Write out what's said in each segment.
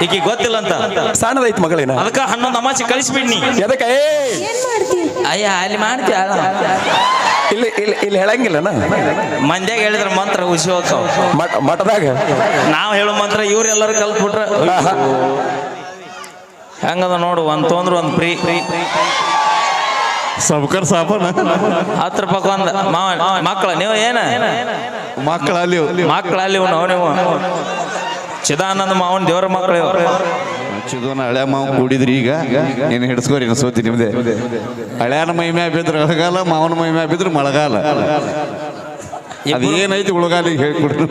ಈಕಿ ಗೊತ್ತಿಲ್ಲ ಅಂತ ಸಣ್ಣದೈತ್ ಮಗಳೇನ ಅದಕ್ಕ 11 ಅಮಾಸಿ ಕಳಿಸ್ಬಿಡ್ನಿ ಎದಕ್ಕ ಅಯ್ಯ ಅಲ್ಲಿ ಮಾಡ್ತೀಯ ಇಲ್ಲಿ ಇಲ್ಲಿ ಇಲ್ಲಿ ಹೇಳಂಗಿಲ್ಲನ ಮಂದ್ಯಾಗ ಹೇಳಿದ್ರ ಮಂತ್ರ ಹುಸಿ ಹೋಗ್ತಾವ ಮಠದಾಗ ನಾವ್ ಹೇಳೋ ಮಂತ್ರ ಇವ್ರೆಲ್ಲರೂ ಕಲ್ತ್ಬಿಟ್ರ ಹೆಂಗದ ನೋಡು ಒಂದ್ ತೊಂದ್ರೆ ಒಂದ್ ಫ್ರೀ ಸಬ್ಕರ್ ಸಾಬನ 10 ರೂಪಾಯಿ ಒಂದ್ ಮಕ್ಕಳ ನೀವು ಏನ ಮಕ್ಕಳಲ್ಲಿ ಮಕ್ಕಳಲ್ಲಿ ನೀವು ಚಿದಾನಂದ ಮಾವನ್ ದೇವರ ಮಕ್ಕಳು ಚಿದೋನ ಹಳೆ ಮಾವ ಕೂಡಿದ್ರಿ ಈಗ ಏನು ಹಿಡಿಸ್ಕೋರಿ ಏನು ಸೋತಿ ನಿಮ್ದೆ ಹಳ್ಯಾನ ಮೈ ಮ್ಯಾ ಬಿದ್ರೆ ಮಳೆಗಾಲ ಮಾವನ ಮೈ ಮ್ಯಾ ಬಿದ್ರೆ ಮಳೆಗಾಲ ಅದೇನೈತಿ ಉಳಗಾಲಿಗೆ ಹೇಳ್ಕೊಡ್ರಿ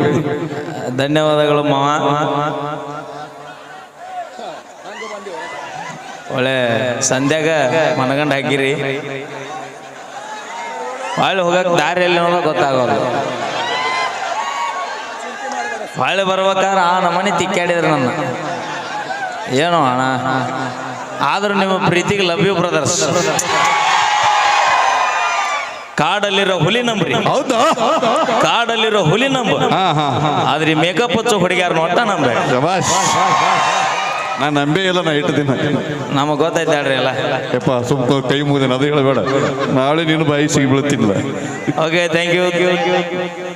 ಧನ್ಯವಾದಗಳು ಮಾವ ಒಳ್ಳೆ ಸಂಧ್ಯಾಗ ಮನಗಂಡ ಹಾಕಿರಿ ಹೊಳ್ಳಿ ಹೋಗಕ್ ದಾರಿಯಲ್ಲಿ ನೋಡೋ ಗೊತ್ತಾಗೋದು ಹೊಳ್ಳಿ ಬರ್ಬೇಕಾದ್ರೆ ಆ ನಮ್ಮನೆ ತಿಕ್ಕಾಡಿದ್ರು ನನ್ನ ಏನೋ ಅಣ್ಣ ಆದ್ರೂ ನಿಮ್ಮ ಪ್ರೀತಿಗೆ ಲವ್ ಯು ಬ್ರದರ್ಸ್ ಕಾಡಲ್ಲಿರೋ ಹುಲಿ ನಂಬ್ರಿ ಹೌದಾ ಕಾಡಲ್ಲಿರೋ ಹುಲಿ ನಂಬು ಆದ್ರೆ ಮೇಕಪ್ ಹಚ್ಚೋ ಹುಡುಗಿಯಾರ ನೋಟ ನಂಬ ಶಬಾಷ್ ನಾನು ನಂಬೇ ಇಲ್ಲ ನಾ ಇಟ್ಟು ದಿನ ನಮಗ್ ಗೊತ್ತೈತೆ ಹೇಳ್ರಿ ಎಲ್ಲ ಯಪ್ಪ ಸುಮ್ಮ ಕೈ ಮುಗಿದೇನೆ ಅದು ಹೇಳಬೇಡ ನಾಳೆ ನೀನು ಬಾಯಿ ಸಿಗಿ ಬೀಳ್ತಿಲ್ಲ ಓಕೆ ಥ್ಯಾಂಕ್ ಯು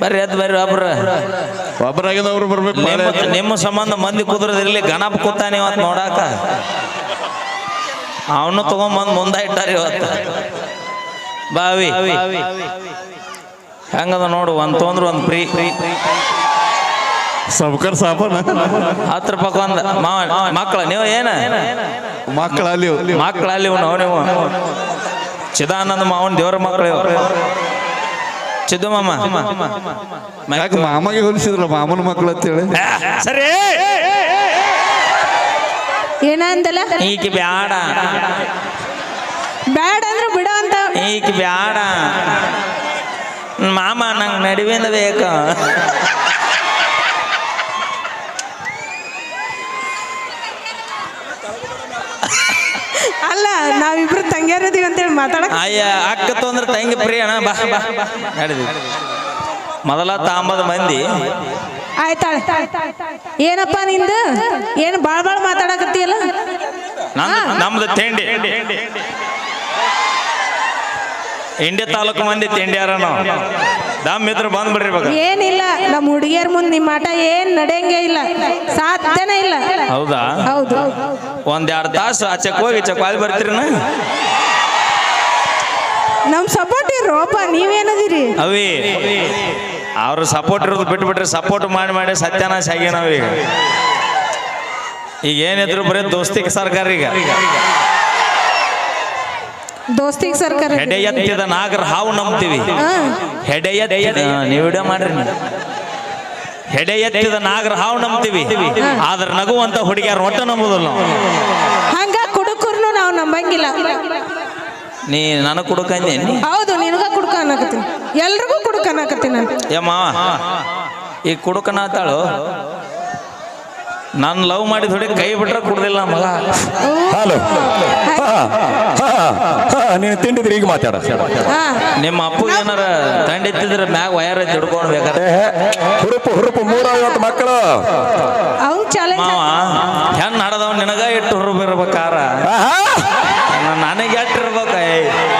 ಬರ್ರಿ ಎದ್ದು ಬರ್ರಿ ಒಬ್ಬರಾಗಿಂದ ಅವ್ರು ಬರ್ಬೇಕು ನಿಮ್ಮ ಸಂಬಂಧ ಮಂದಿ ಕುದುರದಿರ್ಲಿ ಗಣಪ ಕೂತಾನೆ ಇವತ್ತು ನೋಡಾಕ ಅವನು ತಗೊಂಬಂದ್ ಮುಂದೆ ಇಟ್ಟಾರ ಇವತ್ತು ಬಾವಿ ಹೆಂಗದ ನೋಡು ಒಂದ್ ತೊಂದ್ರೆ ಒಂದ್ ಫ್ರೀ ಸಬ್ಕರ್ ಸಾಬನ 10 ರೂಪಾಯಿ ಒಂದ್ ಮಕ್ಕಳ ನೀವು ಏನ ಮಕ್ಕಳಲ್ಲಿ ನೀವು ಚಿದಾನಂದ ಮಾವನ್ ದೇವರ ಮಕ್ಕಳು ಚಿದ್ದು ಮಾಮ ಯಾಕೆ ಮಾಮಗೆ ಹೋಲಿಸಿದ್ರ ಮಾಮನ ಮಕ್ಕಳು ಅಂತೇಳಿ ಸರಿ ಏನಂದಲ್ಲ ಈಕಿ ಬ್ಯಾಡ ಬ್ಯಾಡ ಅಂದ್ರೆ ಬಿಡೋ ಅಂತ ಈಕಿ ಬ್ಯಾಡ ಮಾಮ ನಂಗೆ ನಡುವಿಂದ ಬೇಕು ಅಲ್ಲ ನಾವಿಬ್ರು ತಂಗಿಯರದೀವಿ ಅಂತೇಳಿ ಮಾತಾಡಕ್ ಅಯ್ಯ ಅಕ್ಕ ತೊಂದ್ರೆ ತಂಗಿ ಪ್ರಿಯ ಅಣ್ಣ ಬಾ ಬಾ ನಡೀವಿ ಮೊದಲ ತಾಂಬದ ಮಂದಿ ಆಯ್ತಾಳ ಏನಪ್ಪ ನಿಂದು ಏನು ಬಾಳ್ ಮಾತಾಡಕತ್ತೀಯಲ್ಲ ನಮ್ದು ತಿಂಡಿ ಇಂಡಿ ತಾಲೂಕು ಮಂದಿ ತಿಂಡಿಯಾರ ನಾವು ದಮ್ ಇದ್ರ ಬಂದ್ಬಿಡ್ರಿ ಇವಾಗ ಏನಿಲ್ಲ ನಮ್ಮ ಹುಡುಗಿಯರ್ ಮುಂದೆ ನಿಮ್ಮ ಆಟ ಏನ್ ನಡೆಯಂಗೆ ಇಲ್ಲ ಸಾಧ್ಯನೇ ಇಲ್ಲ ಹೌದಾ ಹೌದು 1-2 ತಾಸು ಆಚೆಕ್ ಹೋಗಿ ಚಕ್ವಾಲಿ ಬರ್ತೀರಿ ನಮ್ ಸಪೋರ್ಟ್ ಇರೋಪ್ಪ ನೀವೇನದಿರಿ ಅವಿ ಅವ್ರು ಸಪೋರ್ಟ್ ಇರೋದು ಬಿಟ್ಬಿಟ್ರೆ ಸಪೋರ್ಟ್ ಮಾಡಿ ಸತ್ಯನಾಶ ಆಗಿ ನಾವೀಗ ಈಗ ಏನಿದ್ರು ಬರೀ ದೋಸ್ತಿಗೆ ಸರ್ಕಾರ ಈಗ ದೋಸ್ತಿಗೆ ಸರ್ಕಾರ ಹೆಡೆ ಎತ್ತಿದ ನಾಗರ ಹಾವು ನಂಬ್ತೀವಿ ಹೆಡೆ ನೀವು ವಿಡಿಯೋ ಮಾಡ್ರಿ ಹೆಡೆ ಎತ್ತಿದ ನಾಗರ ಹಾವು ನಂಬ್ತೀವಿ ಆದ್ರೆ ನಗುವಂತ ಹುಡುಗಿಯಾರ ಒಟ್ಟ ನಂಬುದಿಲ್ಲ ಹಂಗ ಕುಡುಕರ್ನು ನಾವು ನಂಬಂಗಿಲ್ಲ ನೀ ನನಗ್ ಕುಡುಕಂದೆ ಹೌದು ನಿನಗ ಕುಡುಕ ಅನ್ನಕತ್ತೀನಿ ಎಲ್ರಿಗೂ ಕುಡುಕ ಅನ್ನಕತ್ತೀನಿ ನಾನು ಏಮ್ಮ ಈ ಕುಡುಕನಾತಾಳು ನಾನು ಲವ್ ಮಾಡಿದ ಹುಡುಗಿ ಕೈ ಬಿಟ್ರೆ ಕುಡ್ದಿಲ್ಲ ಮಗ ಹಲೋ ನೀನು ತಿಂಡಿದ್ರಿ ಈಗ ಮಾತಾಡ ನಿಮ್ಮ ಅಪ್ಪು ಏನಾರ ತಂಡಿತ್ತಿದ್ರೆ ಮ್ಯಾಗ ವಯರ್ ಐತಿ ಹಿಡ್ಕೊಂಡು ಬೇಕಾದ್ರೆ ಹುರುಪು 350 ಮಕ್ಕಳು ಅವ್ನ್ ಚಾಲೆಂಜ್ ಮಾವ ಹೆಣ್ ಹಡದವ್ ನಿನಗ ಇಟ್ಟು ಹುರುಪು ಇರ್ಬೇಕಾರ ನನಗೆ ಎಟ್ಟಿರ್ಬೇಕ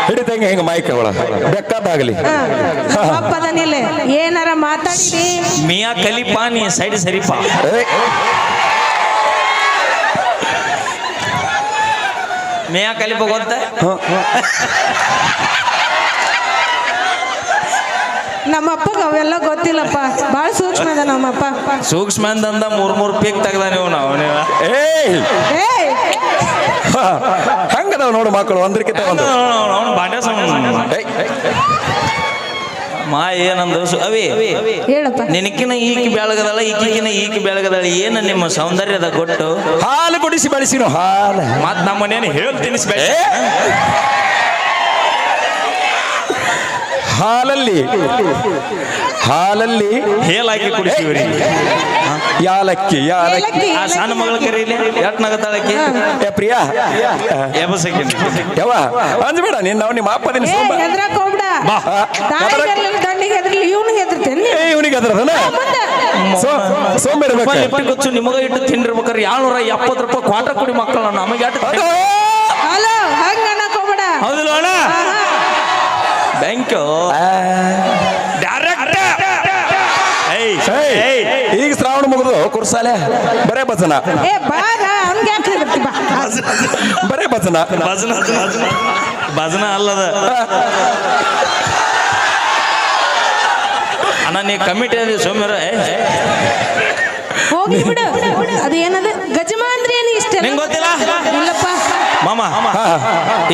ಹಿಡಿತಂಗೆ ಹೆಂಗ ಮೈಕ್ ಅವಳ ಬೆಕ್ಕದಾಗಲಿ ಅಪ್ಪದನಿಲ್ಲ ಏನಾರ ಮಾತಾಡಿ ಮಿಯಾ ಕಲಿಪಾ ನೀ ಸೈಡ್ ಸರಿಪಾ ಮಿಯಾ ಕಲಿಪ ಗೊತ್ತ ನಮ್ಮಪ್ಪಗ ಅವೆಲ್ಲ ಗೊತ್ತಿಲ್ಲಪ್ಪ ಬಾಳ ಸೂಕ್ಷ್ಮ ಅದ ನಮ್ಮಪ್ಪ ಸೂಕ್ಷ್ಮ ಅಂದ 3 ಪೀಕ್ ತೆಗ್ದ ನೀವು ಹಂಗದಾವ ನೋಡು ಮಕ್ಕಳು ಒಂದ್ರಕ್ಕಿಂತ ಒಂದು ಬಾಂಡೆ ಮಾ ಏನಂದ ಅವಿ ಹೇಳಪ್ಪ ನಿನಕಿನ ಈಕಿ ಬೆಳಗದಳ ಈಕಿನ ಈಕಿ ಬೆಳಗದಳ ಏನು ನಿಮ್ಮ ಸೌಂದರ್ಯದ ಗೊಟ್ಟು ಹಾಲು ಕುಡಿಸಿ ಬೆಳೆಸಿನು ಹಾಲು ಮತ್ ನಮ್ಮನೇನು ಹೇಳಿ ತಿನ್ನಿಸ್ಬೇಡ ಹಾಲಲ್ಲಿ ಹೇಲಾಕಿ ಕುಡಿಸಿವ್ರಿ ಯಾಲಕ್ಕಿ ಆ ಸಣ್ಣ ಮಗಳ ಕರೀಲಿ ಎಟ್ ನಗತಾಳಕ್ಕಿ ಪ್ರಿಯಾ ಎಬಸಕಿ ಯಾವ ಅಂದ್ಬೇಡ ನೀನ್ ನಾವು ನಿಮ್ಮ ಅಪ್ಪದಿನ ಹೆದ್ರಕ್ ಹೋಗ್ಬಿಡ ಮಂದಿಗೆ ಹೆದ್ರಲಿ ಇವನಿಗೆ ಹೆದರ್ತೇನೆ ಏ ಇವನಿಗೆ ಅದ್ರದನ ಸೋಂಬೇರ್ಬೇಕು ಲಿಪ್ಪಿಗೆ ಗೊತ್ತು ನಿಮಗ ಇಟ್ಟು ತಿಂಡಿರ್ಬೇಕಾರೆ 770 ರೂಪಾಯಿ ಕ್ವಾರ್ಟರ್ ಕೊಡಿ ಮಕ್ಕಳ ನಮಗೆ ಹಲೋ ಹಂಗ ಅನ್ನಕ್ ಹೋಗ್ಬೇಡ ಹೌದಿಲ್ಲ ಅಣ್ಣ ಬ್ಯಾಂಕ್ ಡೈರೆಕ್ಟ್ ಈಗ ಶ್ರಾವಣ ಮುಗಿದು ಕುರ್ಸಾಲೆ ಬರೇ ಭಜನ ಏ ಬಾರ ಹಂಗ ಯಾಕೆ ಹೆದರ್ತಿ ಬಾ ಬರೇ ಭಜನ ಭಜನ ಅಲ್ಲದ ಅಣ್ಣ ನೀ ಕಮಿಟಿ ಅದಿ ಸೌಮ್ಯರ ಹೋಗಿ ಬಿಡು ಅದೇನದ ಗಜಮಾಂದ್ರಿ ಏನು ಇಷ್ಟ ನಿಂಗೆ ಗೊತ್ತಿಲ್ಲ ಇಲ್ಲಪ್ಪ ಮಾಮ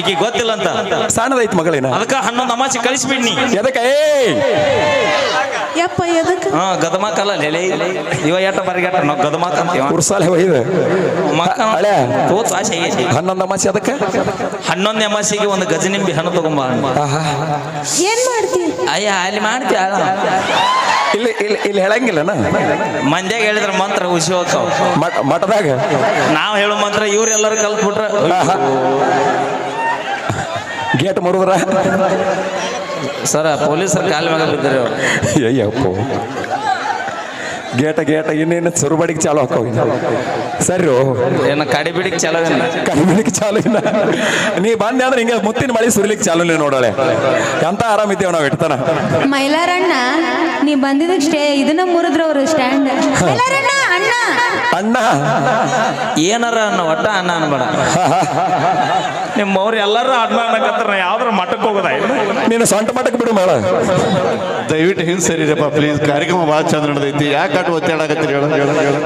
ಈಗ ಗೊತ್ತಿಲ್ಲ ಅಂತ ಸಣ್ಣದೈತ್ ಮಗಳಿನ ಅದಕ್ಕ 11 ಅಮಾಸಿ ಕಳಿಸ್ಬಿಡ್ನಿ ಎದಕ್ಕ ಯಪ್ಪ ಎದಕ್ಕೆ ಗದಮಾಕಲ್ಲ ಲೆಲೆ ಇವ ಎಟ್ಟ ಬರಿಗಟ್ಟ ನಾವು ಗದಮಾಕ ಅಂತೀವ ಕುರ್ಸಾಲೆ ಒಯ್ದು ಮಕ್ಕ ಹಳೆ ತೋತ್ ಆಸೆ ಐತಿ 11 ಅಮಾಸಿ ಅದಕ್ಕೆ 11ನೇ ಅಮಾಸಿಗೆ ಒಂದು ಗಜನಿಂಬಿ ಹಣ್ಣು ತಗೊಂಬ ಏನ್ ಮಾಡ್ತಿ ಅಯ್ಯ ಅಲ್ಲಿ ಮಾಡ್ತೀಯ ಇಲ್ಲಿ ಇಲ್ಲಿ ಇಲ್ಲಿ ಹೇಳಂಗಿಲ್ಲನ ಮಂದ್ಯಾಗ ಹೇಳಿದ್ರ ಮಂತ್ರ ಹುಸಿ ಹೋಗ್ತಾವ ಮಠದಾಗ ನಾವ್ ಹೇಳೋ ಮಂತ್ರ ಇವ್ರೆಲ್ಲರೂ ಕಲ್ತ್ಬಿಟ್ರ ಗೇಟ್ ಮುರಿದ್ರ ಸರ ಪೊಲೀಸರ ಕಾಲ ಮ್ಯಾಗ ಬಿದ್ದರೆ ಅವ್ರು ಅಯ್ಯಪ್ಪ ಗೇಟ ಇನ್ನೇನು ಸುರುಬಡಿಗೆ ಚಾಲು ಹಾಕೋ ಸರಿ ಏನ ಕಡಿ ಬಿಡಿಗೆ ಚಲೋ ಕಡಿಮೆಲಿಕ್ಕೆ ಚಾಲು ಇಲ್ಲ ನೀ ಬಂದೆ ಅಂದ್ರೆ ಹಿಂಗೆ ಮುತ್ತಿನ ಮಳಿ ಸುರಿಲಿಕ್ಕೆ ಚಾಲು ಇಲ್ಲ ನೋಡಳೆ ಎಂತ ಆರಾಮಿದ್ದೇವ್ ನಾವು ಇಡ್ತಾನ ಮೈಲಾರಣ್ಣ ನೀ ಬಂದಿದ್ದಕ್ಕೆ ಇದನ್ನ ಮುರಿದ್ರು ಅವರು ಸ್ಟ್ಯಾಂಡ್ ಮೈಲಾರಣ್ಣ ಅಣ್ಣ ಅಣ್ಣ ಏನಾರ ಅನ್ನೋ ಒಟ್ಟ ಅನ್ನ ಅನ್ಬೇಡ ನಿಮ್ಮವ್ರು ಎಲ್ಲರೂ ಅನ್ನ ಅನ್ನಕತ್ರ ಯಾವ್ದಾರ ಮಠಕ್ಕೆ ಹೋಗೋದ ನೀನು ಸೊಂಟ ಮಠಕ್ಕೆ ಬಿಡು ಮೇಳ ದಯವಿಟ್ಟು ಹಿಂದೆ ಸರಿರಪ್ಪ ಪ್ಲೀಸ್ ಕಾರ್ಯಕ್ರಮ ಭಾಳ ಚಂದ ನಡೆದೈತಿ ಯಾಕೆ ಅಟ್ಟು ಒತ್ತಾಡಕತ್ತೀರಿ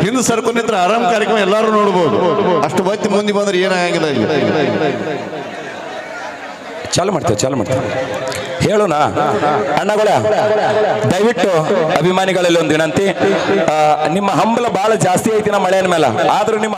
ಹಿಂದೆ ಸರ್ಕು ನಿಂತ್ರ ಆರಾಮ್ ಕಾರ್ಯಕ್ರಮ ಎಲ್ಲರೂ ನೋಡ್ಬೋದು ಅಷ್ಟು ಒತ್ತಿ ಮುಂದೆ ಬಂದ್ರೆ ಏನಾಗಿಲ್ಲ ಚಾಲು ಮಾಡ್ತೇವೆ ಹೇಳೋಣ ಅಣ್ಣಗಳ ದಯವಿಟ್ಟು ಅಭಿಮಾನಿಗಳಲ್ಲಿ ಒಂದು ವಿನಂತಿ ನಿಮ್ಮ ಹಂಬಲ ಬಹಳ ಜಾಸ್ತಿ ಐತಿ ನಮ್ಮ ಮಳೆಯ ಮೇಲೆ ಆದ್ರೂ ನಿಮ್ಮ